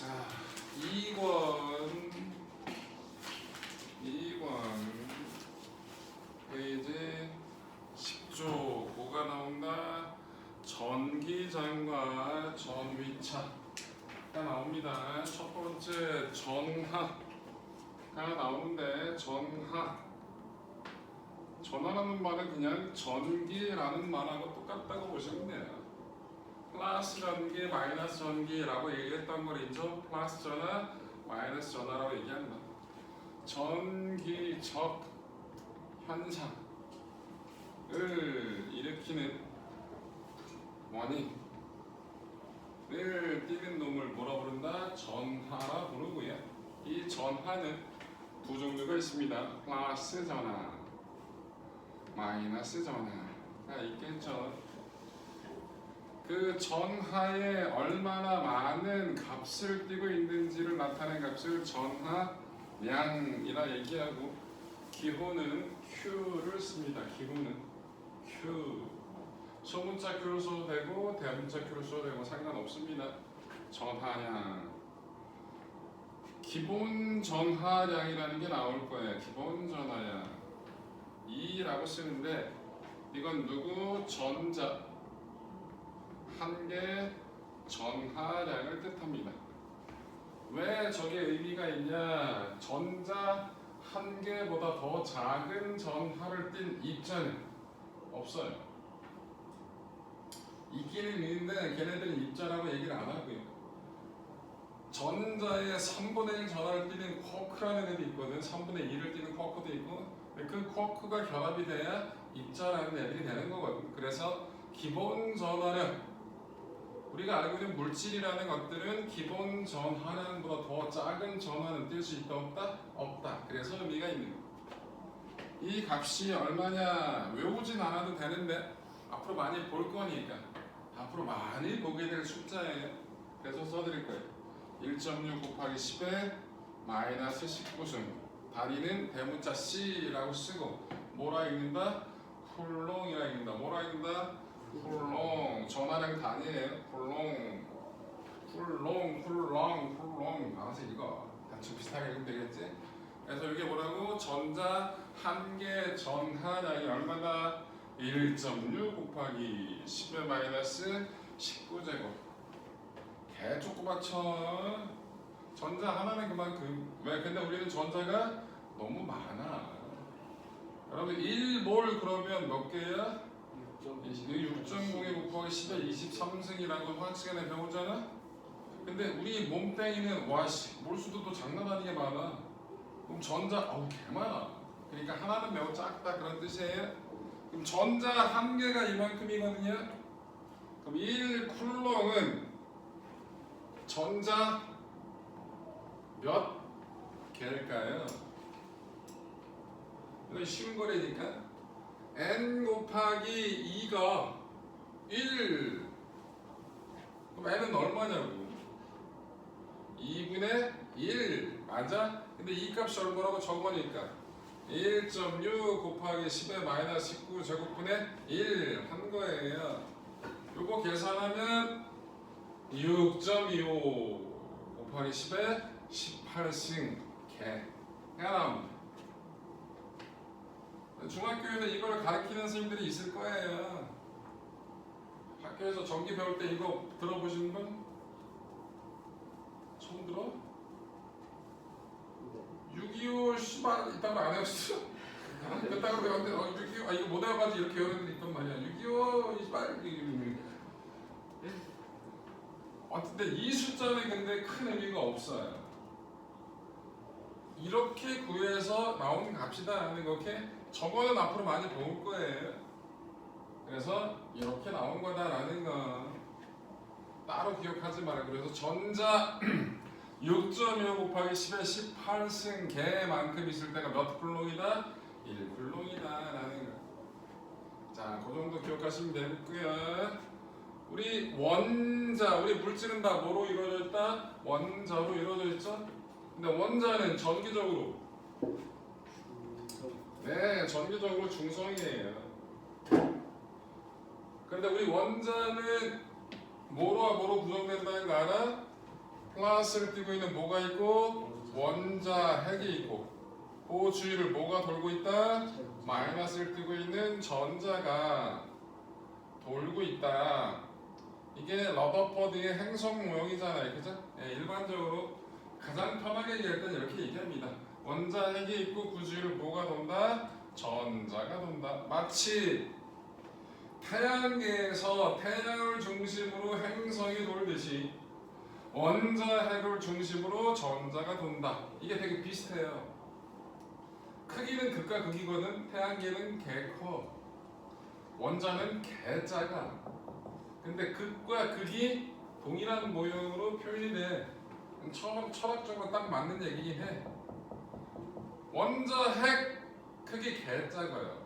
자, 2권 페이지 10조 뭐가 나온다? 전기장과 전위차가 나옵니다. 첫 번째 전하가 나오는데 전하라는 말은 그냥 전기라는 말하고 똑같다고 보시면 돼요. 플러스 전기, 마이너스 전기라고 얘기했던 걸 있죠. 플러스 전하, 마이너스 전하라고 얘기한다. 전기적 현상을 일으키는 원인을 띠는 놈을 뭐라 부른다? 전하라 부르고요. 이 전하는 두 종류가 있습니다. 플러스 전하, 마이너스 전하가 있겠죠. 그 전하에 얼마나 많은 값을 띠고 있는지를 나타낸 값을 전하량이라 얘기하고, 기호는 Q를 씁니다. 기호는 Q. 소문자 Q를 써도 되고 대문자 Q를 써도 되고 상관없습니다. 전하량. 기본 전하량이라는 게 나올 거예요. 기본 전하량 2라고 쓰는데, 이건 누구? 전자 한 개 전하량을 뜻합니다. 왜 저게 의미가 있냐? 전자 한 개보다 더 작은 전하를 띤 입자는 없어요. 있기는 있는데 걔네들은 입자라고 얘기를 안 하고요. 전자의 3분의 1 전하를 띠는 쿼크라는 애도 있거든. 3분의 1을 띠는 쿼크도 있고, 그 쿼크가 결합이 돼야 입자라는 애들이 되는 거거든. 그래서 기본 전하량, 우리가 알고 있는 물질이라는 것들은 기본 전하량보다 더 작은 전하는 뜰 수 있다 없다? 없다. 그래서 의미가 있는 거예요. 이 값이 얼마냐 외우진 않아도 되는데 앞으로 많이 볼 거니까, 앞으로 많이 보게 될 숫자예요. 그래서 써드릴 거예요. 1.6 곱하기 10에 마이너스 19승. 단위는 대문자 C라고 쓰고 뭐라 읽는다? 쿨롱이라 읽는다. 뭐라 읽는다? 쿨롱. 전하량 단위예요. 쿨롱. 알아서 읽어. 대충 비슷하게 읽으면 되겠지? 그래서 이게 뭐라고? 전자 한 개 전하량이 얼마나? 1.6 곱하기 10의 마이너스 19제곱. 개 조그맣죠? 전자 하나는 그만큼. 왜? 근데 우리는 전자가 너무 많아. 여러분 1몰 그러면 몇 개야? 6.02 곱하기 10의 23승이라는 걸 화학 시간에 배우잖아? 근데 우리 몸뚱이는 와씨 몰수도 또 장난 아니게 많아. 그럼 전자 개 많아. 그러니까 하나는 매우 작다 그런 뜻이에요. 그럼 전자 한 개가 이만큼이거든요. 그럼 1쿨롱은 전자 몇 개일까요? 이건 쉬운 거라니까. n 곱하기 2가 1. 그럼 n은 얼마냐고? 2분의 1 맞아? 근데 이 값이 얼마라고 적으니까 1.6 곱하기 10의 마이너스 19 제곱분의 1 한 거예요. 요거 계산하면 6.25 곱하기 10의 18승 개가 나옵니다. 중학교에는 이걸 가르치는 선생님들이 있을 거예요. 학교에서 전기 배울 때 이거 들어보신 분? 처음 들어? 6.25 씨발 이딴 거 안 해봤어? 그딴 거 배웠는데 6.25 이거 못 해봐가지고 이렇게 외우는 애들 있단 말이야. 6.25 씨발. 근데 이 숫자는 근데 큰 의미가 없어요. 이렇게 구해서 나오는 값이다라는 거게 저거는 앞으로 많이 볼 거예요. 그래서 이렇게 나온 거다라는 거 따로 기억하지 말아요. 그래서 전자 6.25 곱하기 10의 18승 개만큼 있을 때가 몇 쿨롱이다? 1쿨롱이다 라는 거. 자, 그 정도 기억하시면 되고요. 우리 원자, 우리 물질은 다 뭐로 이루어져 있다? 원자로 이루어져 있죠? 근데 원자는 전기적으로 전기적으로 중성이에요. 그런데 우리 원자는 뭐로와 뭐로 구성된다는 거 알아? 플러스를 띄고 있는 뭐가 있고 원자 핵이 있고 그 주위를 뭐가 돌고 있다? 마이너스를 띄고 있는 전자가 돌고 있다. 이게 러더퍼드의 행성 모형이잖아요, 그죠? 네, 일반적으로 가장 편하게 얘기할 땐 이렇게 얘기합니다. 원자 핵이 있고 그 주위를 뭐가 돈다? 전자가 돈다. 마치 태양계에서 태양을 중심으로 행성이 돌듯이 원자 핵을 중심으로 전자가 돈다. 이게 되게 비슷해요. 크기는 극과 극이거든. 태양계는 개 커. 원자는 개 작아. 근데 극과 극이 동일한 모형으로 표현이 돼. 철학적으로 딱 맞는 얘기긴 해. 원자 핵 크기 개 작아요.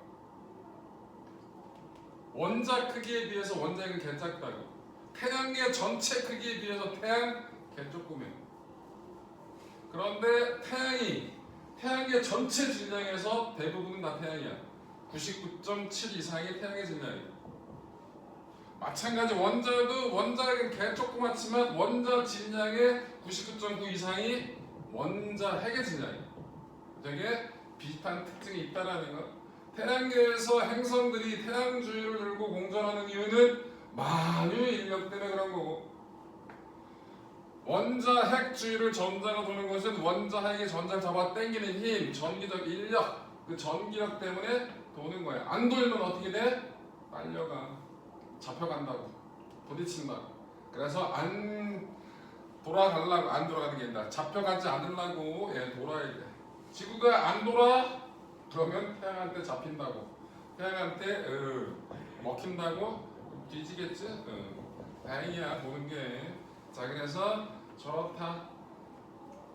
원자 크기에 비해서 원자 핵은 개 작다고. 태양계 전체 크기에 비해서 태양 개 조그매. 그런데 태양계 전체 질량에서 대부분은 다 태양이야. 99.7 이상이 태양의 질량이야. 마찬가지 원자도 원자핵은 개 조그맣지만 원자 질량의 99.9 이상이 원자 핵의 질량이야. 되게 비슷한 특징이 있다라는 거. 태양계에서 행성들이 태양 주위를 들고 공전하는 이유는 만유의 인력 때문에 그런 거고, 원자 핵 주위를 전자가 도는 것은 원자 핵이 전자를 잡아 당기는 힘, 전기적 인력, 그 전기력 때문에 도는 거야. 안 돌면 어떻게 돼? 딸려가, 잡혀간다고, 부딪힌다고. 그래서 안 돌아가려고, 안 돌아가는 게 아니라 잡혀가지 않으려고 돌아야 돼. 지구가 안 돌아? 그러면 태양한테 잡힌다고. 태양한테 먹힌다고? 뒤지겠지? 다행이야, 도는 게. 자, 그래서 저렇다.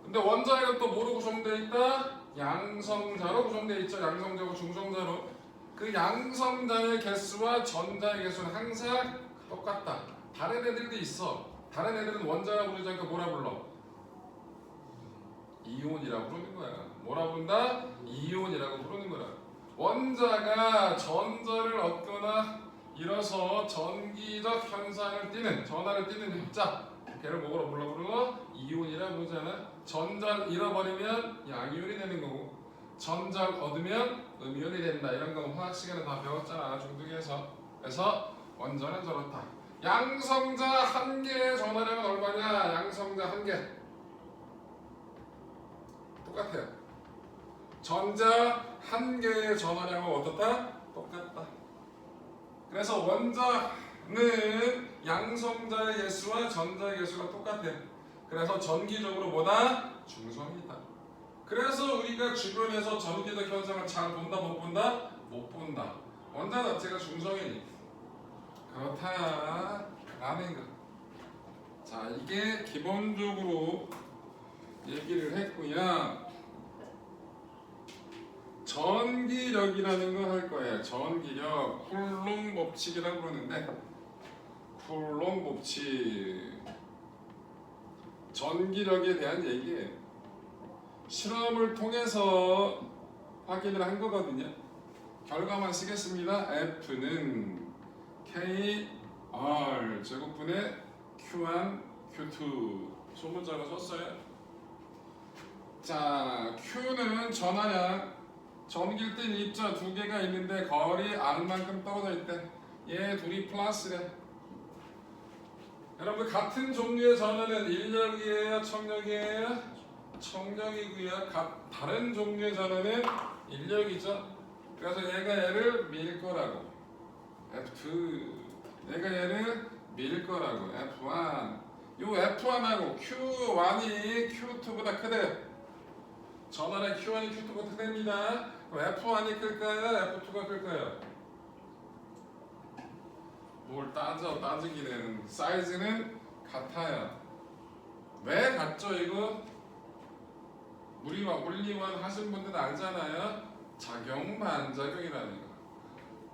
근데 원자핵은 또 뭐로 구성되어 있다? 양성자로 구성되어 있죠. 양성자고 중성자로. 그 양성자의 개수와 전자의 개수는 항상 똑같다. 다른 애들도 있어. 다른 애들은 원자라고 부르지 않고 뭐라 불러? 이온이라고 부르는 거야. 뭐라 부른다? 이온이라고 부르는 거야. 원자가 전자를 얻거나 잃어서 전기적 현상을 띠는, 전하를 띠는 입자, 걔를 뭐로 불러? 이온이라고 부르잖아. 전자를 잃어버리면 양이온이 되는 거고, 전자를 얻으면 음이온이 된다. 이런 거 화학 시간에 다 배웠잖아, 중등에서. 그래서 원자는 저렇다. 양성자 한 개의 전하량은 얼마냐? 양성자 한 개. 똑같아요. 전자 한 개의 전하량은 어떻다? 똑같다. 그래서 원자는 양성자의 개수와 전자의 개수가 똑같아. 그래서 전기적으로 뭐다? 중성이다. 그래서 우리가 주변에서 전기적 현상을 잘 본다, 못 본다? 못 본다. 원자 자체가 중성이니 그렇다 라는 거. 자, 이게 기본적으로 얘기를 했고요. 전기력이라는 거 할 거예요. 전기력, 쿨롱 법칙이라고 그러는데, 쿨롱 법칙, 전기력에 대한 얘기예요. 실험을 통해서 확인을 한 거거든요. 결과만 쓰겠습니다. F는 KR 제곱분의 Q1, Q2 소문자로 썼어요. 자, Q는 전하량, 전기를 띤 입자 두 개가 있는데 거리 R만큼 떨어져 있대. 얘 둘이 플러스래. 여러분, 같은 종류의 전하는 인력이에요, 청력이에요? 청력이고요. 다른 종류의 전하는 인력이죠. 그래서 얘가 얘를 밀 거라고, F2. 얘가 얘를 밀 거라고, F1. 요 F1하고 Q1이 Q2보다 크대. 전하량 Q1이 Q2보다 크답니다. 그럼 F1이 클까요? F2가 클까요? 뭘 따지기는 사이즈는 같아요. 왜 같죠 이거? 물리원 하신 분들은 알잖아요. 작용 반작용이라는 거.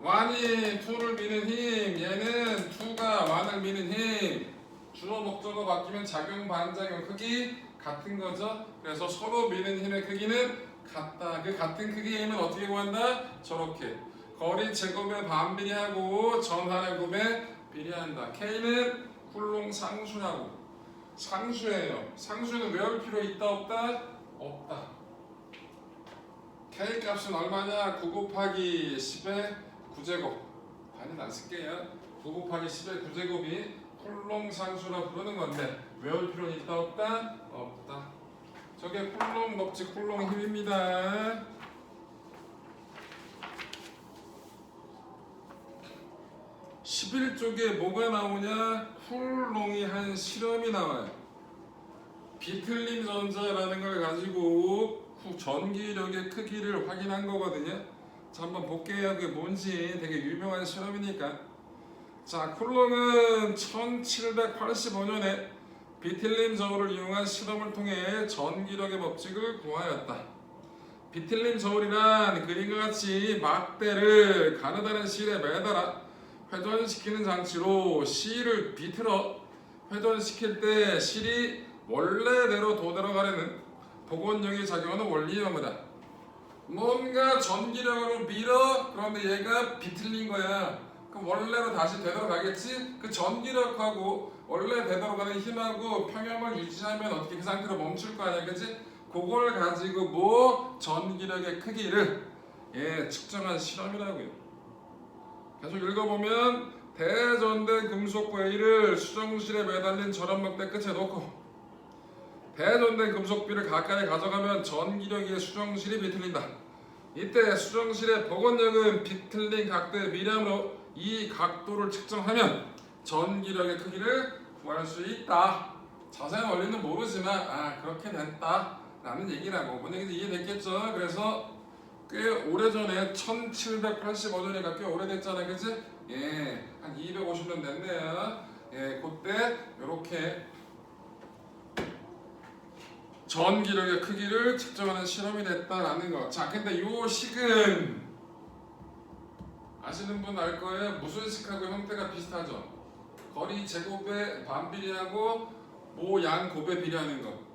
1이 2를 미는 힘, 얘는 2가 1을 미는 힘. 주어 목적어 바뀌면 작용 반작용 크기 같은 거죠. 그래서 서로 미는 힘의 크기는 같다. 그 같은 크기의 힘은 어떻게 구한다? 저렇게 거리 제곱에 반비례하고 전하량 곱에 비례한다. K는 쿨롱 상수라고. 상수예요. 상수는 외울 필요 있다 없다? 없다. K 값은 얼마냐? 9 곱하기 10의 9제곱. 단위는 안 쓸게요. 9 곱하기 10의 9제곱이 쿨롱 상수라 부르는 건데 외울 필요는 있다 없다? 없다. 저게 쿨롱 법칙, 쿨롱 힘입니다. 11쪽에 뭐가 나오냐? 쿨롱이 한 실험이 나와요. 비틀림 전자라는 걸 가지고 전기력의 크기를 확인한 거거든요. 자, 한번 볼게요. 그게 뭔지. 되게 유명한 실험이니까. 자, 쿨롱은 1785년에 비틀림 저울을 이용한 실험을 통해 전기력의 법칙을 구하였다. 비틀림 저울이란 그림과 같이 막대를 가느다란 실에 매달아 회전시키는 장치로 실을 비틀어 회전시킬 때 실이 원래대로 되돌아가려는 복원력이 작용하는 원리입니다. 뭔가 전기력으로 밀어, 그런데 얘가 비틀린 거야. 그럼 원래로 다시 되돌아가겠지? 그 전기력하고 원래 되돌아가는 힘하고 평형을 유지하면 어떻게 그 상태로 멈출 거 아니야, 그치? 그걸 가지고 뭐 전기력의 크기를 측정한 실험이라고요. 계속 읽어보면 대전된 금속 부위를 수정실에 매달린 저런 막대 끝에 놓고 대전된 금속비를 가까이 가져가면 전기력의 수정실이 비틀린다. 이때 수정실의 복원력은 비틀린 각도의 미량으로 이 각도를 측정하면 전기력의 크기를 구할 수 있다. 자세한 원리는 모르지만 그렇게 됐다 라는 얘기라고. 뭔 얘기인지 이해됐겠죠? 그래서 꽤 오래전에 1785년이니까 꽤 오래됐잖아요, 그치? 한 250년 됐네요. 그때 이렇게 전기력의 크기를 측정하는 실험이 됐다라는 거. 자, 근데 요 식은 아시는 분 알 거예요. 무슨 식하고 형태가 비슷하죠? 거리 제곱의 반비례하고 모양 곱의 비례하는 거.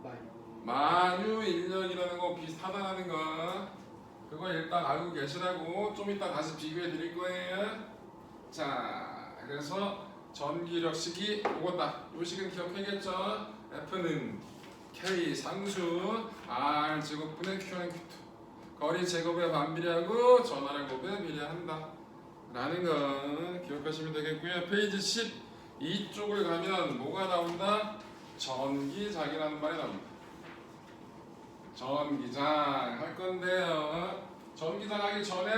만유 인력이라는 거 비슷하다라는 거. 그거 일단 알고 계시라고. 좀 이따 다시 비교해 드릴 거예요. 자, 그래서 전기력 식이 이거다. 요 식은 기억해야겠죠? F는 K 상수 R 제곱분의 Q는 Q2 거리 제곱에 반비례하고 전하량 곱에 비례한다 라는 거 기억하시면 되겠고요. 페이지 12쪽을 가면 뭐가 나온다? 전기장이라는 말이 나옵니다. 전기장 할 건데요. 전기장 하기 전에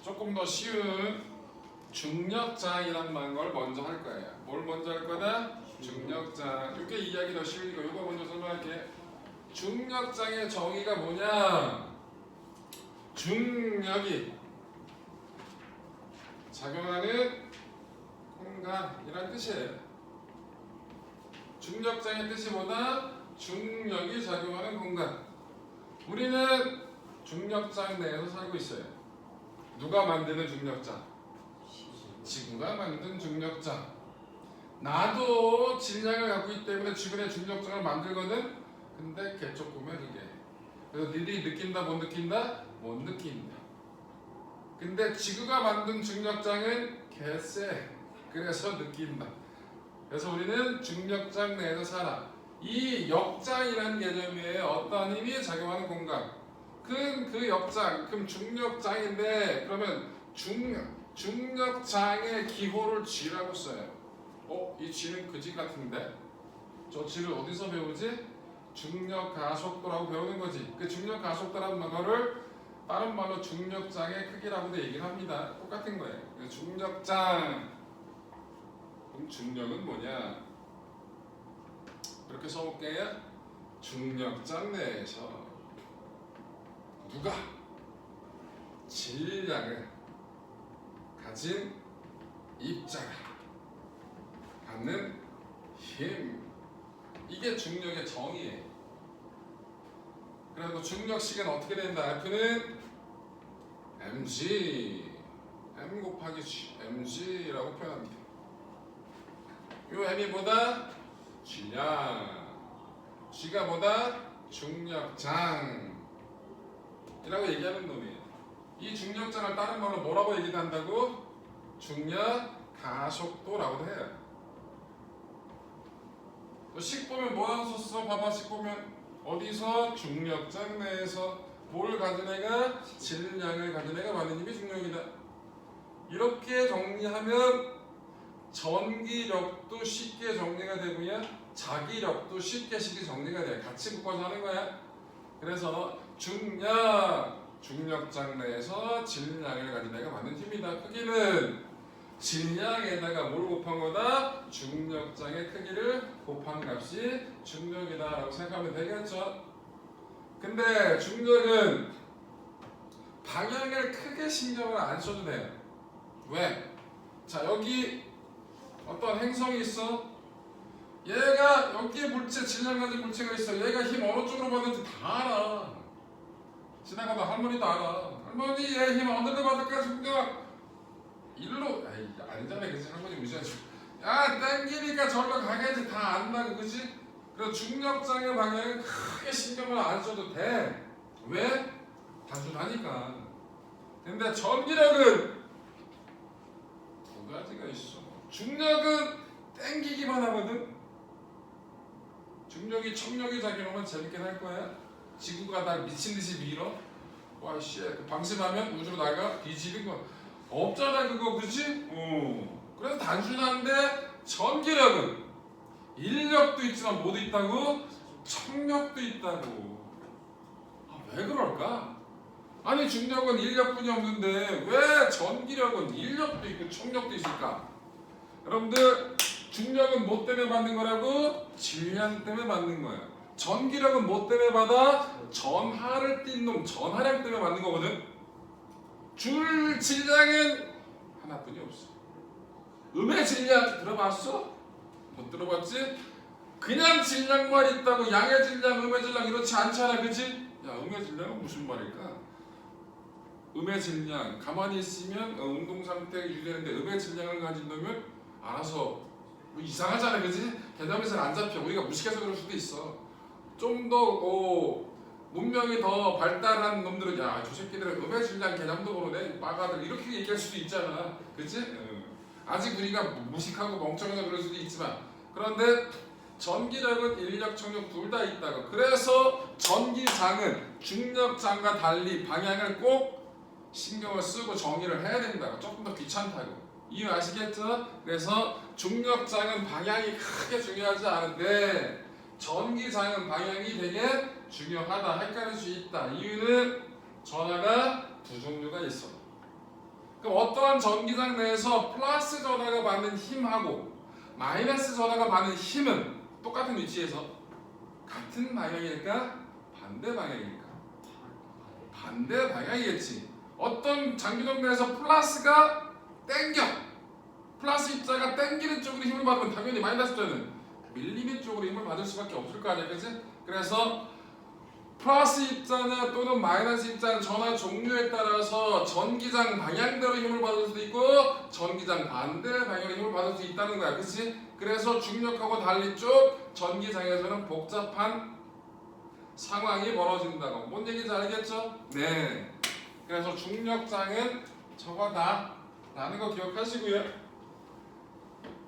조금 더 쉬운 중력장이라는 걸 먼저 할 거예요. 뭘 먼저 할 거다? 중력장. 이렇게 이야기 더 쉬우니까 이거 먼저 설명할게. 중력장의 정의가 뭐냐? 중력이 작용하는 공간이란 뜻이에요. 중력장의 뜻이 뭐다? 중력이 작용하는 공간. 우리는 중력장 내에서 살고 있어요. 누가 만드는 중력장? 지구가 만든 중력장. 나도 질량을 갖고 있기 때문에 주변에 중력장을 만들거든. 근데 개조금이야 그게. 그래서 니들이 느낀다 못 느낀다? 못 느낀다. 근데 지구가 만든 중력장은 개쎄. 그래서 느낀다. 그래서 우리는 중력장 내에서 살아. 이 역장이라는 개념이에요. 어떤 힘이 작용하는 공간. 그 역장, 그럼 중력장인데 그러면 중력장의 기호를 G라고 써요. 이 G는 그 G 같은데? 저 G를 어디서 배우지? 중력 가속도라고 배우는 거지. 그 중력 가속도라는 거를 다른 말로 중력장의 크기라고도 얘기를 합니다. 똑같은 거예요. 중력장. 그럼 중력은 뭐냐? 이렇게 써볼게요. 중력장 내에서 누가 질량을 가진 입자가 갖는 힘. 이게 중력의 정의예요. 그래서 중력식은 어떻게 된다? F는 mg m 곱하기 g mg라고 표현합니다. 요 m이 뭐다? 질량. g가 뭐다? 중력장 이라고 얘기하는 놈이에요. 이 중력장을 다른 말로 뭐라고 얘기한다고? 중력 가속도라고도 해요. 식 보면 뭐라고 썼어? 봐봐 식 보면 어디서? 중력장 내에서 뭘 가진 애가? 질량을 가진 애가 받는 힘이 중력이다. 이렇게 정리하면 전기력도 쉽게 정리가 되고요. 자기력도 쉽게 정리가 돼. 같이 묶어서 하는 거야. 그래서 중력장 내에서 질량을 가진 애가 받는 힘이다. 크기는 질량에다가 뭘 곱한 거다? 중력장의 크기를 곱한 값이 중력이다 라고 생각하면 되겠죠. 근데 중력은 방향을 크게 신경을 안 써도 돼요. 왜? 자, 여기 어떤 행성이 있어. 얘가 여기에 물체, 질량 가진 물체가 있어. 얘가 힘 어느 쪽으로 받는지 다 알아. 지나가다 할머니도 알아. 할머니 얘 힘 어디로 받을까? 중력 일로, 에이, 아니잖아. 그치? 할머니 무시하지. 야, 땡기니까 절로 가야지. 다 안다고, 그치? 그래서 중력장의 방향은 크게 신경을 안 써도 돼. 왜? 단순하니까. 근데 전기력은 두 가지가 있어. 중력은 땡기기만 하거든. 중력이 청력이 작용하면 재밌게 할 거야. 지구가 날 미친듯이 밀어. 와, 씨, 방심하면 우주로 나가 뒤지는 거 없잖아, 그거, 그치? 그래서 단순한데 전기력은 인력도 있지만 뭐도 있다고? 청력도 있다고. 아, 왜 그럴까? 아니 중력은 인력뿐이 없는데 왜 전기력은 인력도 있고 청력도 있을까? 여러분들 중력은 뭐 때문에 받는 거라고? 질량 때문에 받는 거야. 전기력은 뭐 때문에 받아? 전하를 띈 놈, 전하량 때문에 받는 거거든. 줄 질량은 하나뿐이 없어. 음의 질량 들어봤어? 못 들어봤지? 그냥 질량만 있다고 양의 질량, 음의 질량 이렇지 않잖아, 그치? 야, 음의 질량은 무슨 말일까? 음의 질량, 가만히 있으면 운동 상태 유지되는데 음의 질량을 가진 놈은 알아서 뭐 이상하잖아, 그치? 개념에서는 안 잡혀. 우리가 무식해서 그럴 수도 있어. 좀 더 문명이 더 발달한 놈들은 야, 저 새끼들은 음의 질량 개념도 모르네, 빠가들 이렇게 얘기할 수도 있잖아, 그치? 아직 우리가 무식하고 멍청해서 그럴 수도 있지만, 그런데 전기력은 인력, 청력 둘 다 있다고. 그래서 전기장은 중력장과 달리 방향을 꼭 신경을 쓰고 정의를 해야 된다고. 조금 더 귀찮다고. 이유 아시겠죠? 그래서 중력장은 방향이 크게 중요하지 않은데 전기장은 방향이 되게 중요하다. 헷갈릴 수 있다. 이유는 전하가 두 종류가 있어. 그럼 어떠한 전기장 내에서 플러스 전하가 받는 힘하고 마이너스 전하가 받는 힘은 똑같은 위치에서 같은 방향일까? 반대 방향일까? 반대 방향이겠지. 어떤 장기장 내에서 플러스가 땡겨, 플러스 입자가 땡기는 쪽으로 힘을 받으면 당연히 마이너스 입자는 밀리는 쪽으로 힘을 받을 수밖에 없을 거 아니야, 그치? 그래서 플러스 입자나 또는 마이너스 입자는 전하 종류에 따라서 전기장 방향대로 힘을 받을 수도 있고 전기장 반대 방향으로 힘을 받을 수 있다는 거야, 그치? 그래서 중력하고 달리 쪽 전기장에서는 복잡한 상황이 벌어진다고. 뭔 얘기인지 알겠죠? 네. 그래서 중력장은 저거다 라는 거 기억하시고요.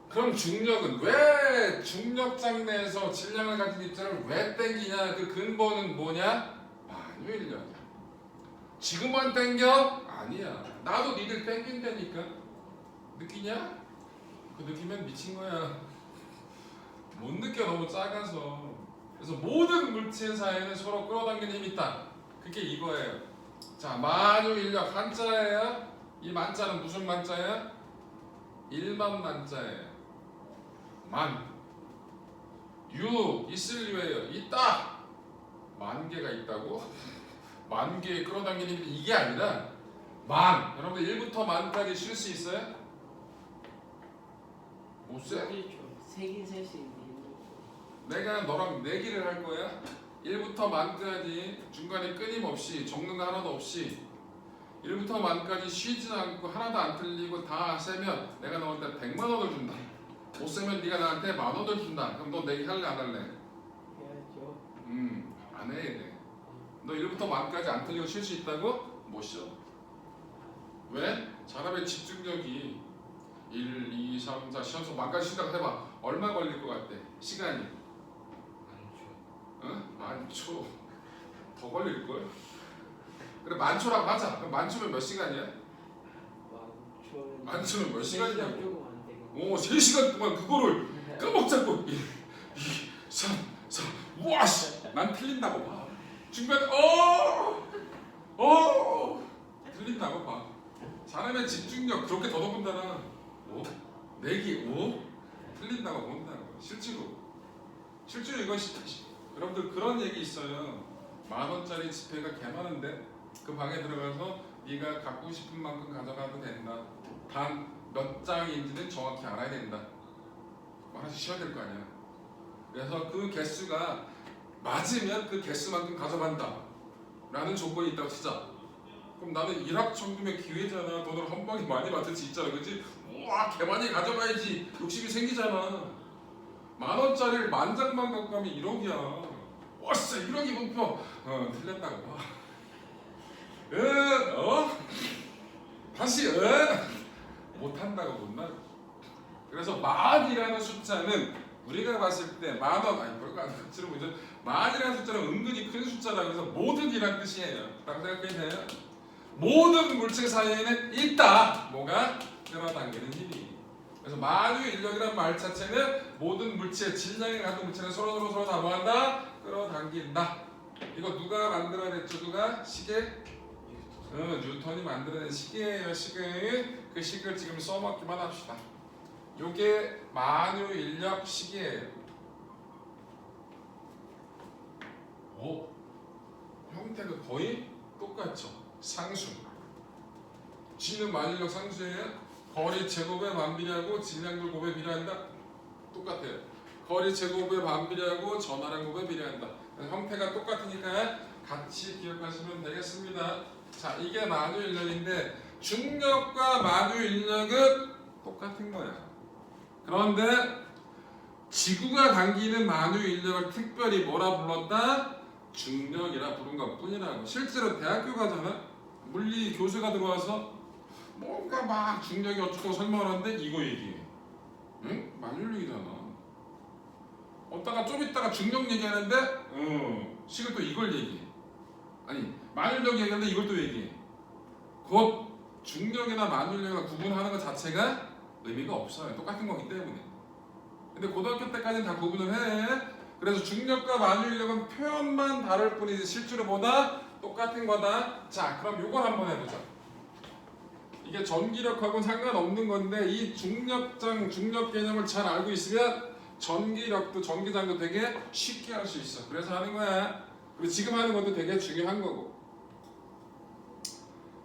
그럼 중력은 왜 중력장 내에서 질량을 가진 입자를 왜 땡기냐? 그 근본은 뭐냐? 만유인력이야. 지금만 땡겨? 아니야. 나도 니들 땡긴다니까. 느끼냐? 그 느끼면 미친 거야. 못 느껴, 너무 작아서. 그래서 모든 물체 사이에는 서로 끌어당기는 힘이 있다. 그게 이거예요. 자, 만유인력 한자예요. 이 만자는 무슨 만자예요? 일만 만자예요. 만. 유 있을 유예요. 있다. 만 개가 있다고? 만 개의 끌어당기는 힘이 이게 아니라 만. 여러분들 1부터 만까지 쉴 수 있어요? 못 써? 세긴 셀 수 있는데 내가 너랑 내기를 할 거야. 1부터 만까지 중간에 끊임없이 적는 거 하나도 없이 1부터 만까지 쉬지 않고 하나도 안 틀리고 다 세면 내가 너한테 100만 원을 준다. 못 세면 네가 나한테 10,000 원을 준다. 그럼 너 내기 할래 안 할래? 해야죠. 안 해야 돼. 너 1부터 만까지 안 틀리고 쉴 수 있다고? 못 쉬어. 왜? 사람의 집중력이 1, 2, 3, 4 쉬어서 만까지 쉰다고 해봐. 얼마 걸릴 것 같아? 시간이 만초 더 걸릴걸? 그래 만초라고 하자. 그럼 만초면 몇 시간이야? 만초면 몇 시간이냐고. 조금 안 되고. 오 3시간 동안 그거를 까먹자고 1, 2, 3, 4 와씨 난 틀린다고 봐. 중간에 틀린다고 봐. 사람의 집중력 그렇게 더더군다나 내기 틀린다고 본다고. 실제로 이것이 여러분들 그런 얘기 있어요. 10,000원짜리 지폐가 개 많은데 그 방에 들어가서 네가 갖고 싶은 만큼 가져가도 된다. 단 몇 장인지는 정확히 알아야 된다. 하나씩 쉬어야 될 거 아니야. 그래서 그 개수가 맞으면 그 개수만큼 가져간다 라는 조건이 있다고 치자. 그럼 나는 일확천금의 기회잖아. 돈을 한 방에 많이 받을 수 있잖아. 그치? 우와 개 많이 가져가야지 욕심이 생기잖아. 10,000원짜리를 10,000장만 갖고 가면 1억이야. 와싸 1억이 목표. 틀렸다고 봐. 다시 못한다고 본다. 그래서 만이라는 숫자는 우리가 봤을 때 10,000원 아니 별거 아니고 만이라는 숫자는 은근히 큰 숫자라. 그래서 모든이란 뜻이에요. 딱 생각해주세요. 모든 물체 사이에는 있다. 뭐가? 끌어당기는 힘이. 그래서 만유인력이라는 말 자체는 모든 물체, 질량이 갖는 물체는 서로 다 뭐한다? 끌어당긴다. 이거 누가 만들어냈죠? 누가? 시계? 뉴턴이 만들어낸 시계예요. 시계. 그 시계를 지금 써먹기만 합시다. 요게 만유인력 시계예요. 형태가 거의 똑같죠. 상수. G는 만유인력 상수예요. 거리 제곱에 반비례하고 질량 곱에 비례한다. 똑같아요. 거리 제곱에 반비례하고 전하량 곱에 비례한다. 형태가 똑같으니까 같이 기억하시면 되겠습니다. 자, 이게 만유인력인데 중력과 만유인력은 똑같은 거야. 그런데 지구가 당기는 만유인력을 특별히 뭐라 불렀다? 중력이라 부른 것뿐이라고. 실제로 대학교 가잖아. 물리 교수가 들어와서 뭔가 막 중력이 어쩌고 설명하는데 이거 얘기해. 응? 만유인력이잖아. 어따가 좀 있다가 중력 얘기하는데 식을 또 이걸 얘기해. 아니 만유인력 얘기하는데 이걸 또 얘기해. 곧 중력이나 만유인력이나 구분하는 것 자체가 의미가 없어요. 똑같은 거기 때문에. 근데 고등학교 때까지는 다 구분을 해. 그래서 중력과 만유인력은 표현만 다를 뿐이지 실제로 보다 똑같은 거다. 자, 그럼 요걸 한번 해보자. 이게 전기력하고는 상관없는 건데 이 중력 개념을 잘 알고 있으면 전기력도 전기장도 되게 쉽게 할 수 있어. 그래서 하는 거야. 그리고 지금 하는 것도 되게 중요한 거고.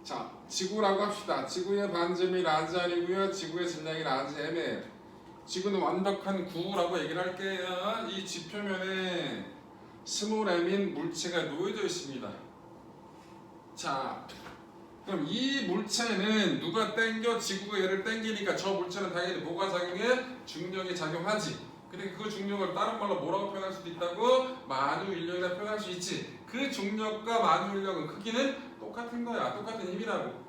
자, 지구라고 합시다. 지구의 반점이 라지 R이고요. 지구의 질량이 라지 M이에요. 지구는 완벽한 구라고 얘기를 할게요. 이 지표면에 스몰 m인 물체가 놓여져 있습니다. 자, 그럼 이 물체는 누가 땡겨? 지구가 얘를 땡기니까 저 물체는 당연히 뭐가 작용해? 중력이 작용하지. 근데 그 중력을 다른 말로 뭐라고 표현할 수도 있다고? 만유인력이라 표현할 수 있지. 그 중력과 만유인력은 크기는 똑같은 거야. 똑같은 힘이라고.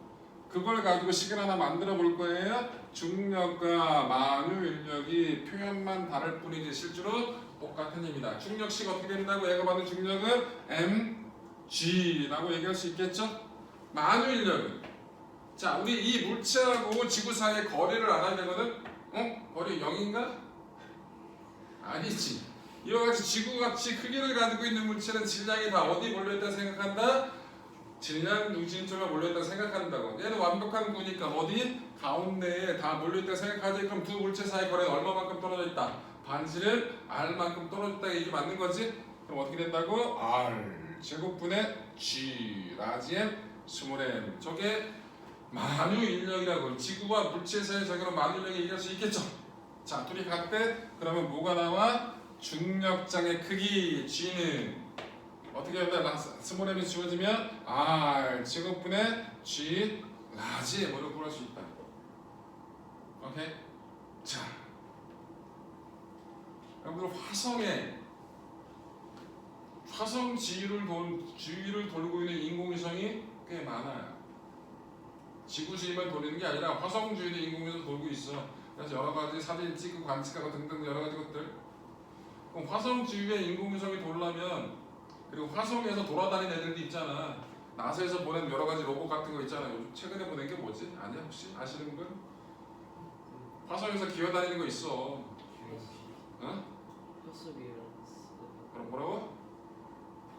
그걸 가지고 식을 하나 만들어 볼 거예요. 중력과 만유인력이 표현만 다를 뿐이지 실제로 똑같은 힘이다. 중력식 어떻게 된다고? 얘가 받는 중력은 mg라고 얘기할 수 있겠죠? 만유인력은 자, 우리 이 물체하고 지구 사이의 거리를 알아야 되거든? 거리 0인가? 아니지. 이와 같이 지구같이 크기를 가지고 있는 물체는 질량이 다 어디 몰려있다 생각한다? 질량 중심 쪽에 몰려있다 생각한다고. 얘는 완벽한 구니까 어디? 가운데에 다 몰려있다 생각하지. 그럼 두 물체 사이 거리는 얼마만큼 떨어져 있다? 반지를 R만큼 떨어져 있다. 이게 맞는 거지? 그럼 어떻게 된다고? R 제곱분의 G 라지 M 스몰 m. 저게 만유인력이라고. 지구와 물체 사이의 적용은 만유인력이 얘기할 수 있겠죠? 자, 둘이 같대? 그러면 뭐가 나와? 중력장의 크기 G는 어떻게 된다? 스몰 m이 지워지면 R 제곱분의 G 라지 M으로 구할 수 있다. 오케이? 자, 여러분들 화성 주위를 돌고 있는 인공위성이 꽤 많아요. 지구 주위만 돌리는 게 아니라 화성 주위도 인공위성 돌고 있어. 그래서 여러 가지 사진 찍고 관측하고 등등 여러 가지 것들. 그럼 화성 주위에 인공위성이 돌려면 그리고 화성에서 돌아다니는 애들도 있잖아. 나사에서 보낸 여러 가지 로봇 같은 거 있잖아. 요즘 최근에 보낸 게 뭐지? 아니야 혹시 아시는 분? 화성에서 기어다니는 거 있어. 응? 퍼서비어런스. 그럼 뭐라고?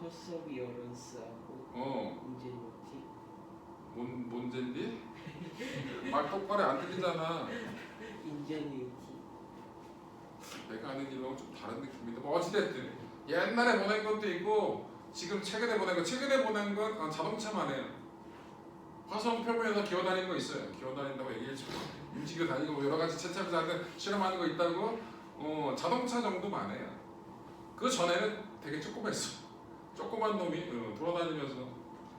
퍼서비어런스하고 인제니티. 뭔 문제인지? 말 똑바로 안 들리잖아. 인제니티. 내가 아는 일하고 좀 다른 느낌인데 뭐 어찌됐든 옛날에 보낸 것도 있고 지금 최근에 보낸 건 자동차만 해요. 화성 표면에서 기어다니는 거 있어요. 기어다닌다고 얘기했지 움직여 다니고 뭐 여러 가지 채착자들 실험하는 거 있다고. 자동차 정도만 해요. 그 전에는 되게 조그맸어. 조그만 놈이 돌아다니면서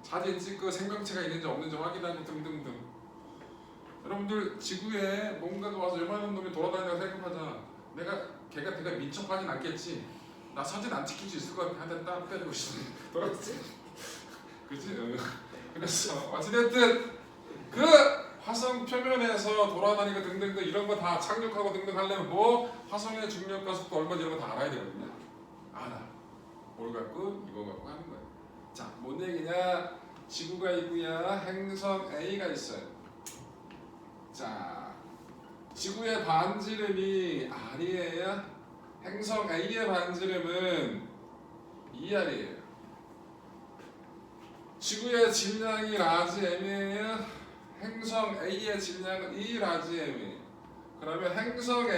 사진 찍고 생명체가 있는지 없는지 확인하고 등등등. 여러분들 지구에 뭔가가 와서 요만한 놈이 돌아다니다고 생각하자. 걔가 되게 민첩하진 않겠지. 나 사진 안 찍힐 수 있을 것 같아. 한대 딱 때리고 싶어. 돌아갔지? 그치? 그래서 어찌됐든 그 화성 표면에서 돌아다니고 등등등 이런 거 다 착륙하고 등등 하려면 뭐 화성의 중력 가속도 얼마인지 이런 거 다 알아야 되거든요. 알아. 뭘 갖고 이거 갖고 하는 거야. 자, 뭔 얘기냐? 지구가 있고요. 행성 A가 있어요. 자, 지구의 반지름이 R이에요. 행성 A의 반지름은 2R이에요. 지구의 질량이 라지 M이에요. 행성 A의 질량은 2 라지 M이에요. 그러면 행성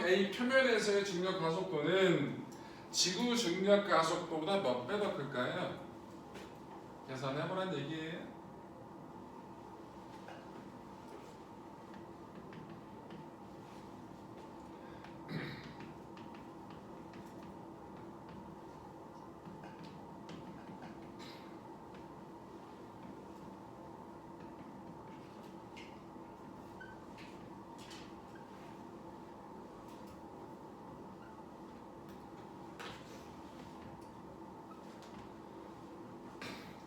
A 표면에서의 중력 가속도는 지구 중력 가속도보다 몇 배 더 클까요? 계산해보란 얘기예요.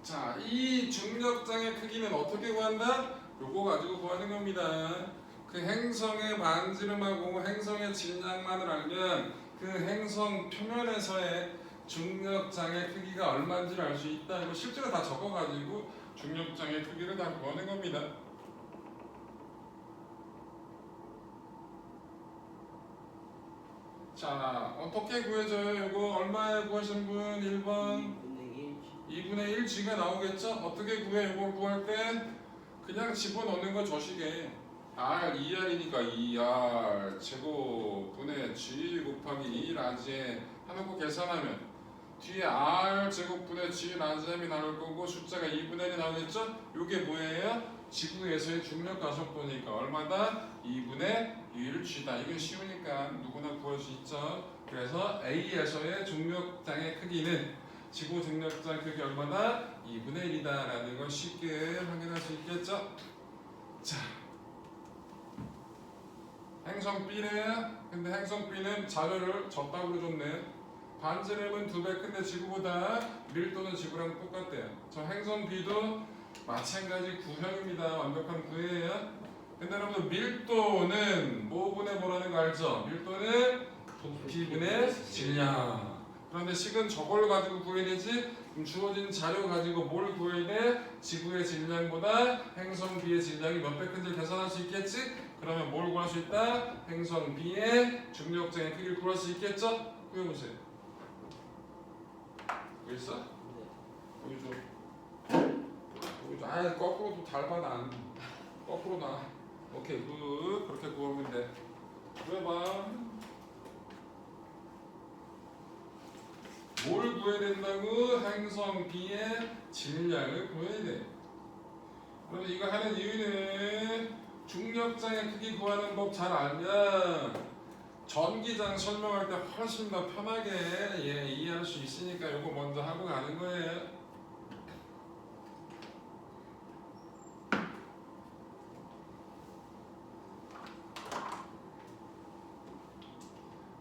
자, 이 중력장의 크기는 어떻게 구한다? 요거 가지고 구하는 겁니다. 그 행성의 반지름하고 행성의 질량만을 알면 그 행성 표면에서의 중력장의 크기가 얼마인지를 알 수 있다. 이거 실제로 다 적어가지고 중력장의 크기를 다 구하는 겁니다. 자, 어떻게 구해져요? 이거 얼마에 구하신 분? 1번 2분의 1 G가 나오겠죠? 어떻게 구해? 이걸 구할 때 그냥 집어넣는 거 저식에 R 2R이니까 2R 제곱분의 G 곱하기 2 라지에 해놓고 계산하면 뒤에 R 제곱분의 G 라지엠이 나올 거고 숫자가 2분의 1이 나오겠죠? 이게 뭐예요? 지구에서의 중력 가속도니까 얼마다? 2분의 1 G다. 이건 쉬우니까 누구나 구할 수 있죠. 그래서 A에서의 중력장의 크기는 지구 중력장 크기 얼마나? 2분의 1이다 라는 걸 쉽게 확인할 수 있겠죠? 자, 행성 B래요. 근데 행성 B는 자료를 적당으로 줬네. 반지름은 2배 큰데 지구보다 밀도는 지구랑 똑같대요. 저 행성 B도 마찬가지 구형입니다. 완벽한 구예요. 근데 여러분 밀도는 뭐분의 뭐라는 거 알죠? 밀도는 부피분의 질량. 그런데 식은 저걸 가지고 구해야 되지. 주어진 자료 가지고 뭘 구해야 돼? 지구의 질량보다 행성 B의 질량이 몇 배 큰지 계산할 수 있겠지? 그러면 뭘 구할 수 있다? 행성 B의 중력장의 크기를 구할 수 있겠죠? 구해보세요. 보였어? 여기 줘. 여기 줘. 아, 거꾸로도 닮아 난. 거꾸로 나. 오케이, 굿. 그렇게 구하면 돼. 구해봐. 뭘 구해야 된다고? 행성 B의 질량을 구해야 돼. 그런데 이거 하는 이유는 중력장의 크기 구하는 법 잘 알면 전기장 설명할 때 훨씬 더 편하게 이해할 수 있으니까 이거 먼저 하고 가는 거예요.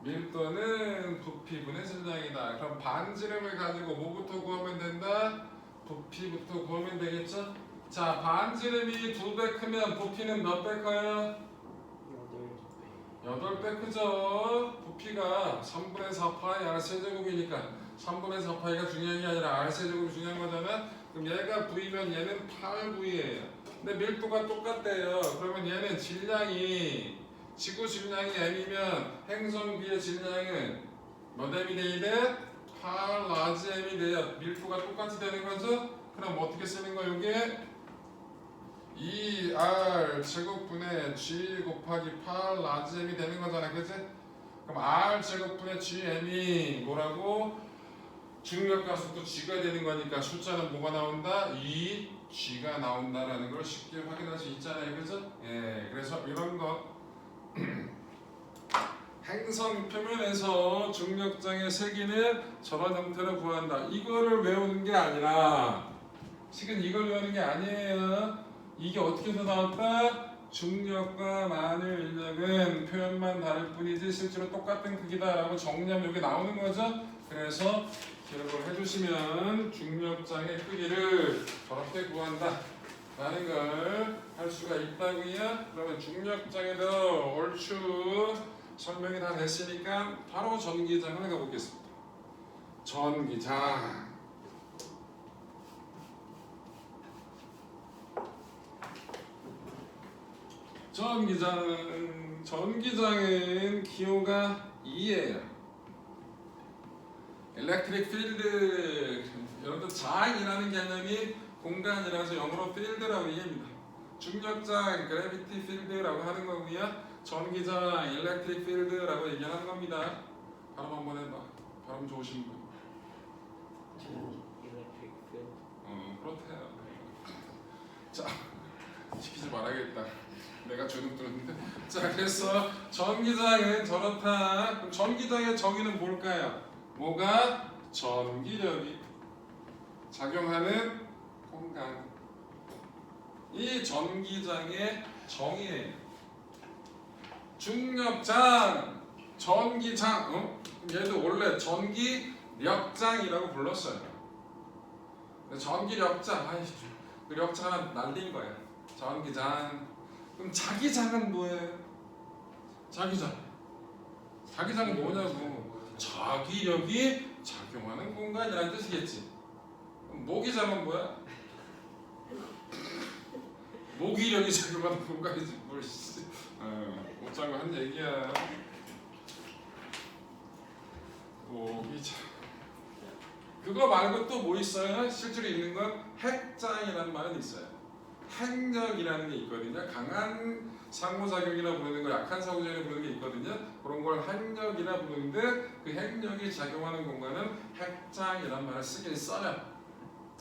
밀도는 부피분의 질량이다. 그럼 반지름을 가지고 뭐부터 구하면 된다? 부피부터 구하면 되겠죠? 자, 반지름이 2배 크면 부피는 몇 배 커요? 8배 크죠? 부피가 3분의 4파이 r 세제곱이니까 3분의 4파이가 중요한 게 아니라 r 세제곱이 중요한 거잖아. 그럼 얘가 V면 얘는 8V예요. 근데 밀도가 똑같대요. 그러면 얘는 질량이 지구 질량이 M이면 행성 B의 질량은 몇 M이 돼야 돼? 8 라지 M이 돼요. 밀도가 똑같이 되는 거죠? 그럼 어떻게 쓰는 거야 이게? 2R 제곱분의 G 곱하기 8 라지 M이 되는 거잖아, 그치? 그럼 R 제곱분의 GM이 뭐라고? 중력가속도 G가 되는 거니까 숫자는 뭐가 나온다? 2G가 나온다라는 걸 쉽게 확인할 수 있잖아요, 그죠? 예, 그래서 이런 거 행성 표면에서 중력장의 세기는 저런 형태로 구한다. 이거를 외우는 게 아니라 지금 이걸 외우는 게 아니에요. 이게 어떻게 해서 나왔다? 중력과 만유 인력은 표현만 다를 뿐이지 실제로 똑같은 크기다라고 정리하면 여기 나오는 거죠. 그래서 기억을 해주시면 중력장의 크기를 저렇게 구한다 라는 걸 할 수가 있다고요. 그러면 중력장에도 얼추 설명이 다 됐으니까 바로 전기장을 가보겠습니다. 전기장. 전기장은 기호가 2예요. Electric field. 여러분들 장이라는 개념이 공간이라서 영어로 field라고 얘기합니다. 중력장 gravity field라고 하는 거고요. 전기장 electric field라고 얘기하는 겁니다. 발음 한번 해봐. 발음 좋으신 분. electric field. 그렇대요. 자, 시키지 말아야겠다. 내가 주눅 들었는데. 자, 그래서 전기장은 저렇다. 그럼 전기장의 정의는 뭘까요? 뭐가 전기력이 작용하는 공간. 이 전기장의 정의예요. 중력장, 전기장. 얘도 원래 전기력장이라고 불렀어요. 전기력장, 그 력장 하나 날린 거야. 전기장. 그럼 자기장은 뭐예요? 자기장은 뭐냐고. 자기력이 작용하는 공간이라는 뜻이겠지. 그럼 모기장은 뭐야? 모기력이 작용하는 공간이지. 뭘 못 자고 한 얘기야. 모기장. 그거 말고 또 뭐 있어요? 실제로 있는 건 핵장이라는 말은 있어요. 핵력이라는 게 있거든요. 강한 상호작용이라 부르는 거, 약한 상호작용이라 부르는 게 있거든요. 그런 걸 핵력이라 부르는데 그 핵력이 작용하는 공간은 핵장이라는 말을 쓰긴 써요.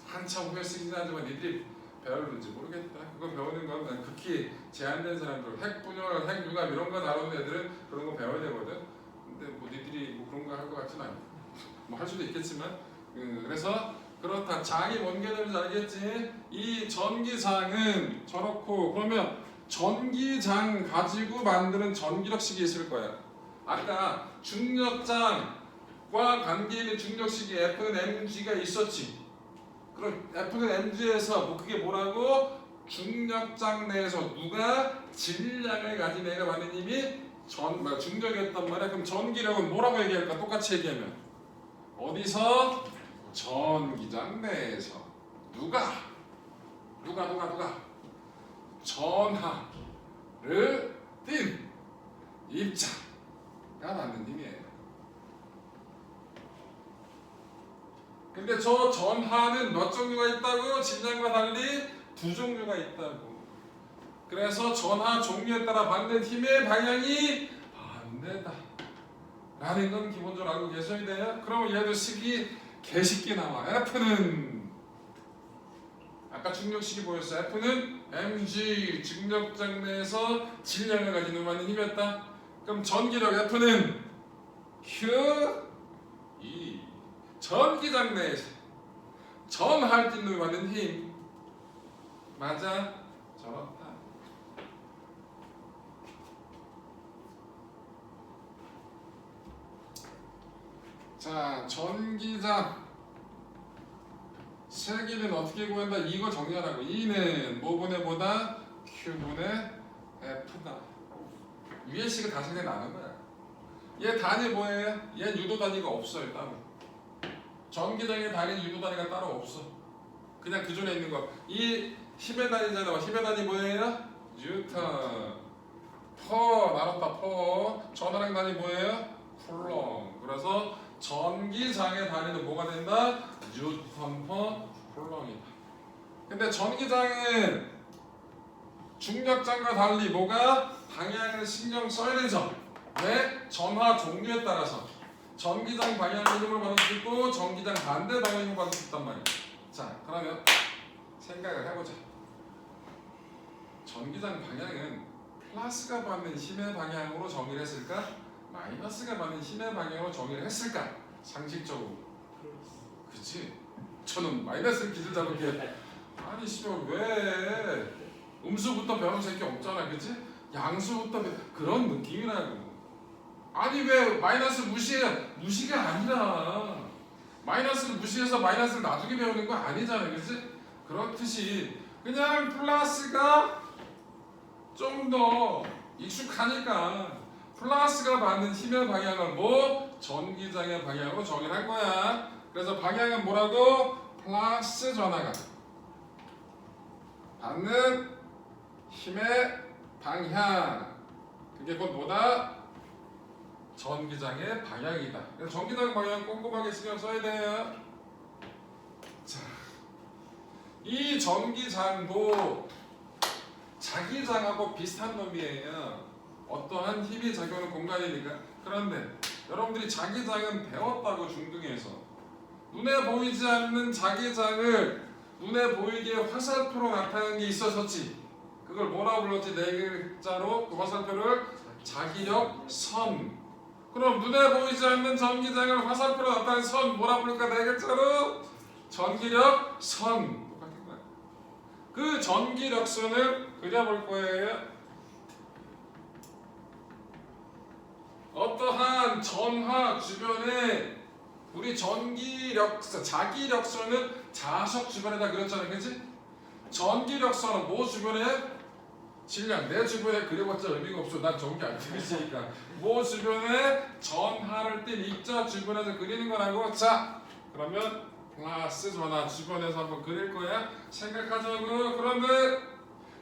한참 후에 쓰긴 하지만 니들이 배우는지 모르겠다. 그거 배우는 건 극히 제한된 사람들, 핵분열, 핵융합 이런 거 다루는 애들은 그런 거 배워야 되거든. 근데 뭐 니들이 뭐 그런 거 할 것 같지는 않아. 뭐 할 수도 있겠지만 그래서 그렇다. 장이 뭔 개념인지 알겠지? 이 전기장은 저렇고 그러면 전기장 가지고 만드는 전기력식이 있을 거야. 아까 중력장과 관계 있는 중력식이 F는 mg가 있었지. 그럼 F는 mg에서 뭐 그게 뭐라고? 중력장 내에서 누가 질량을 가진 애가 맞는 힘이 중력이었단 말이야. 그럼 전기력은 뭐라고 얘기할까? 똑같이 얘기하면 어디서? 전기장 내에서 누가 전하를 띤 입자가 맞는 힘이에요. 근데 저 전하는 몇 종류가 있다고? 질량과 달리 두 종류가 있다고. 그래서 전하 종류에 따라 받는 힘의 방향이 반대다 라는 건 기본적으로 알고 계셔야 돼요. 그러면 얘도 식이 개식기 나와. F는 아까 중력식이 보였어. F는 mg 중력장 내에서 질량을 가진 놈만은 힘이었다. 그럼 전기력 F는 Q E 전기장 내에서 전할 때 놈이 받는 힘 맞아? 저렇다. 자, 전기장 세기는 어떻게 구한다? 이거 정리하라고. E는 뭐분의 뭐다? Q분의 F다. 위에 식이 다 생각나는 거야. 얘 단위 뭐예요? 얘 유도 단위가 없어요 따로. 전기장의 단위 유도 단위가 따로 없어. 그냥 그 전에 있는 거. 이 힘의 단위잖아. 힘의 단위 뭐예요? 뉴턴. 퍼 나눴다 퍼. 전화량 단위 뭐예요? 쿨럼. 그래서 전기장의 단위는 뭐가 된다? 뉴턴 퍼 쿨럼이다. 근데 전기장은 중력장과 달리 뭐가 방향을 신경 써야 되죠. 왜? 전화 종류에 따라서 전기장 방향의 힘을 받을 수 있고 전기장 반대 방향의 힘을 받을 수 있단 말이에요. 자, 그러면 생각을 해보자. 전기장 방향은 플러스가 받는 힘의 방향으로 정의를 했을까? 마이너스가 받는 힘의 방향으로 정의를 했을까? 상식적으로. 그치? 저는 마이너스 기준 잡을게. 아니 씨발 왜 음수부터 배운 새끼 없잖아. 그치? 양수부터 그런 느낌이라고. 아니 왜 마이너스 무시가 아니라 마이너스를 무시해서 마이너스를 나중에 배우는 거 아니잖아. 그치? 그렇듯이 그냥 플러스가 좀 더 익숙하니까 플러스가 받는 힘의 방향을 뭐 전기장의 방향으로 정의를 한 거야. 그래서 방향은 뭐라고? 플러스 전하가 받는 힘의 방향. 그게 곧 뭐다? 전기장의 방향이다. 그래서 전기장 방향 꼼꼼하게 신경 써야 돼요. 자, 이 전기장도 자기장하고 비슷한 놈이에요. 어떠한 힘이 작용하는 공간이니까. 그런데 여러분들이 자기장은 배웠다고 중등에서 눈에 보이지 않는 자기장을 눈에 보이게 화살표로 나타내는 게 있었었지. 그걸 뭐라고 불렀지? 네 글자로 그 화살표를 자기력 선. 그럼 눈에 보이지 않는 전기장을 화살표로 나타낸 선 뭐라 부를까? 네 글자로 전기력 선. 똑같은 거야. 그 전기력 선을 그려볼 거예요. 어떠한 전하 주변에 우리 자기력선은 자석 주변에다 그렸잖아. 그치? 전기력선은 뭐 주변에? 질량. 내 주변에 그려봤자 의미가 없어. 난 전기 안 그리니까. 뭐 주변에? 전하를 띤 입자 주변에서 그리는 거라고. 자, 그러면 플러스 전하 주변에서 한번 그릴 거야. 생각하자고. 그런데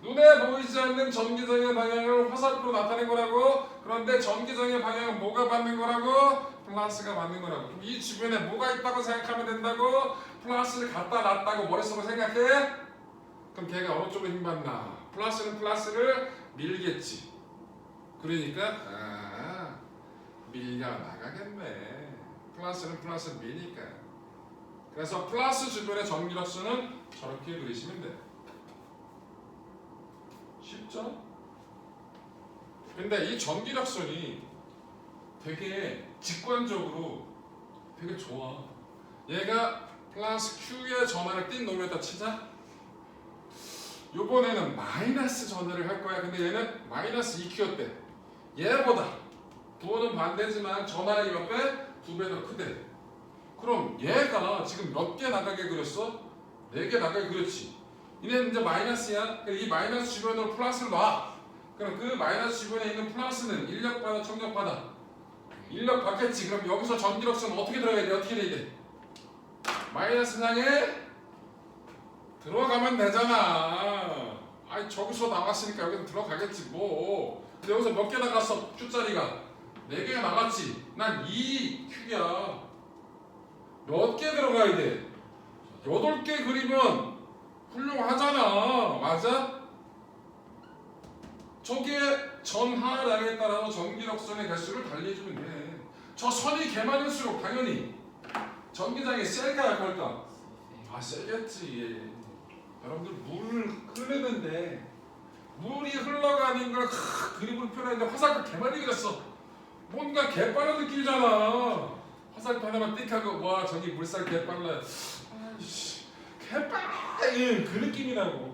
눈에 보이지 않는 전기장의 방향을 화살표로 나타낸 거라고. 그런데 전기장의 방향은 뭐가 받는 거라고? 플러스가 받는 거라고. 그럼 이 주변에 뭐가 있다고 생각하면 된다고? 플러스를 갖다 놨다고 머릿속으로 생각해? 그럼 걔가 어느 쪽으로 힘받나? 플러스는 플러스를 밀겠지. 그러니까 밀려 나가겠네. 플러스는 플러스를 미니까. 그래서 플러스 주변의 전기력선은 저렇게 그리시면 돼. 쉽죠? 근데 이 전기력선이 되게 직관적으로 되게 좋아. 얘가 플러스 Q의 전하를 띈 놈에다 치자. 요번에는 마이너스 전하를 할 거야. 근데 얘는 마이너스 2Q였대. 얘보다 부호는 반대지만 전하의 옆에 2배 더 크대. 그럼 얘가 지금 몇 개 나가게 그렸어? 4개 나가게 그렸지. 얘는 이제 마이너스야. 이 마이너스 주변으로 플러스를 놔. 그럼 그 마이너스 주변에 있는 플러스는 인력받아 청력받아? 인력 받겠지. 그럼 여기서 전기력선 어떻게 들어가야 돼? 어떻게 돼야 돼? 마이너스 향에 들어가면 되잖아. 아니 저기서 나갔으니까 여기서 들어가겠지 뭐. 근데 여기서 몇 개 나갔어? Q자리가 4개가 나갔지. 난 2Q야. 몇 개 들어가야 돼? 8개 그리면 훌륭하잖아. 맞아? 저게 전하량에 따라서 전기력선의 개수를 달리해주면 돼. 저 선이 개 많을수록 당연히 전기장이 셀까 약할까? 세겠지. 여러분들 물 흐르는데 물이 흘러가는 걸 그림으로 표현했는데 화살표 개 많이 그렸어. 뭔가 개 빠른 느낌이잖아. 화살표 하나만 띡 하고 와 저기 물살 개 빨라. 아이씨 개 빨라. 그 느낌이라고.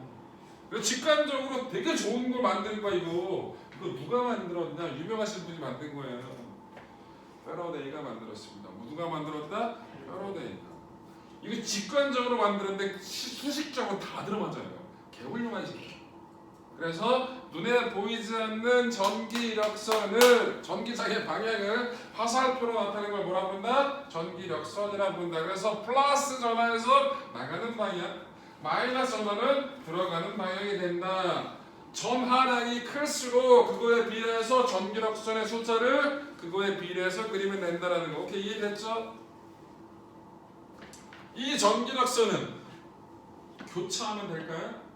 직관적으로 되게 좋은 걸 만드는 거야 이거. 이거 누가 만들었냐? 유명하신 분이 만든 거예요. 패러데이가 만들었습니다. 누가 만들었다? 패러데이가. 이거 직관적으로 만드는데 수식적으로 다 들어맞아요. 개훌륭한 식. 그래서 눈에 보이지 않는 전기 이력선을 전기장의 방향을 화살표로 나타내는 걸 뭐라 부른다? 전기 이력선이라 부른다. 그래서 플러스 전화에서 나가는 방향, 마이너스 전화는 들어가는 방향이 된다. 전하량이 클수록 그거에 비례해서 전기 이력선의 숫자를 그거에 비례해서 그리면 된다라는 거. 오케이, 이해됐죠? 이 전기 이력선은 교차하면 될까요?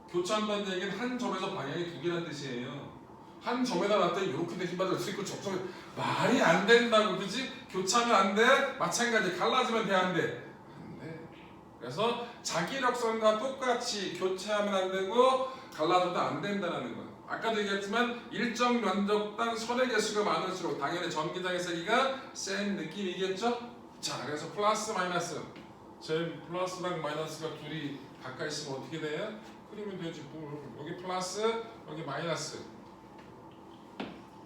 교차한다는 얘기는 한 점에서 방향이 두 개라는 뜻이에요. 한 점에다 놨더니 이렇게 되신 바도 있고 적성에 말이 안 된다고, 그지? 교차하면 안 돼. 마찬가지 갈라지면 돼, 안 돼? 안 돼. 그래서 자기 이력선과 똑같이 교차하면 안 되고 갈라져도 안 된다는 거야. 아까도 얘기했지만 일정 면적당 선의 개수가 많을수록 당연히 전기장의 세기가 센 느낌이겠죠? 자, 그래서 플러스 마이너스, 제 플러스랑 마이너스가 둘이 가까이 있으면 어떻게 돼요? 그리면 되지. 뭐 여기 플러스 여기 마이너스.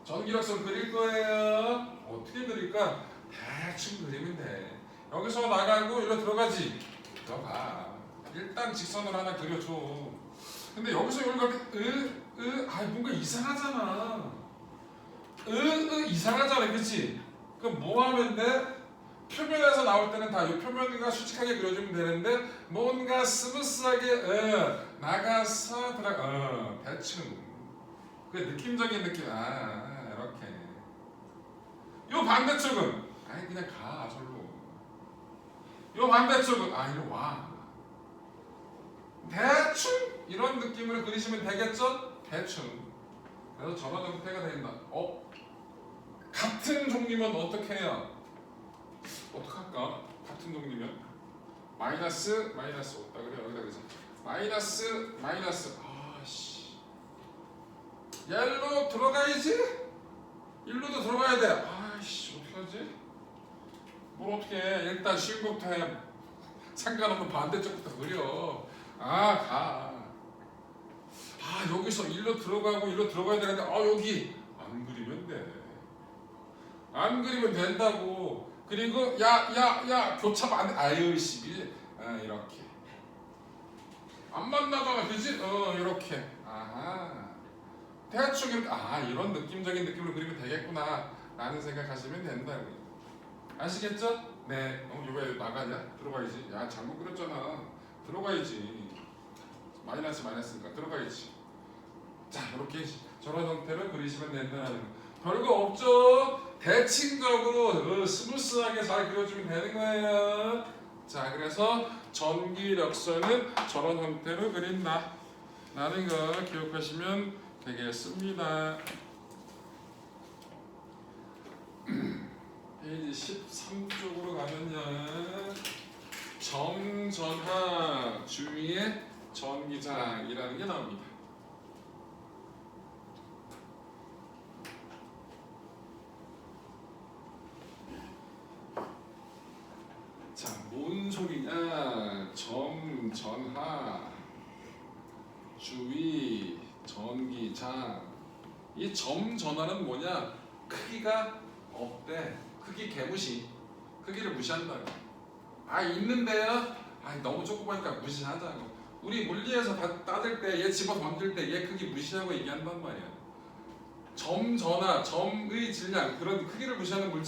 전기력선 그릴 거예요. 어떻게 그릴까? 대충 그리면 돼. 여기서 나가고 이리로 들어가지. 들어가. 일단 직선으로 하나 그려줘. 근데 여기서 여기 갈때 뭔가 이상하잖아. 이상하잖아, 그렇지? 그럼 뭐 하면 돼? 표면에서 나올 때는 다 이 표면과 수직하게 그려주면 되는데 뭔가 스무스하게 나가서 들어가 대충 그 느낌적인 느낌. 이렇게. 요 반대쪽은 그냥 가 절로. 요 반대쪽은 이리 와. 대충 이런 느낌으로 그리시면 되겠죠? 대충. 그래서 저런 형태가 된다. 같은 종류면 어떻게 해요? 어떡할까? 같은 종류면 마이너스 없다 그래. 여기다 그러자. 마이너스 아씨 얘로 들어가야지. 일로도 들어가야 돼. 아씨 어떡하지? 뭘 어떻게 해. 일단 쉬운 것부터 해. 상관없는 반대쪽부터 그려. 여기서 일로 들어가고 일로 들어가야 되는데 여기 안 그리면 돼. 안 그리면 된다고. 그리고 야 교차가 안 돼. 아유 시비. 이렇게 안 만나잖아, 그지? 이렇게. 대충 이렇게 이런 느낌적인 느낌으로 그리면 되겠구나 라는 생각하시면 된다고. 아시겠죠? 네. 왜 나가냐? 들어가야지. 야 잘못 그렸잖아. 들어가야지. 마이너스니까 들어가야지. 자, 이렇게 저런 형태로 그리시면 된다는 거. 별거 없죠? 대칭적으로 스무스하게 잘 그려주면 되는 거예요. 자, 그래서 전기력선은 저런 형태로 그린다 라는 거 기억하시면 되겠습니다. 페이지 13쪽으로 가면요, 점전하 주위에 전기장이라는 게 나옵니다. 자, 뭔 소리냐? 점전하 주위 전기장. 이 점전하는 뭐냐? 크기가 없대. 크기 개무시. 크기를 무시한다고. 있는데요? 너무 조그마니까 무시하자고. 우리 물리에서 따질 때 얘 집어 던질 때 얘 크기 무시하고 얘기한단 말이야. 점전하, 점의 질량, 그런 크기를 무시하는 물질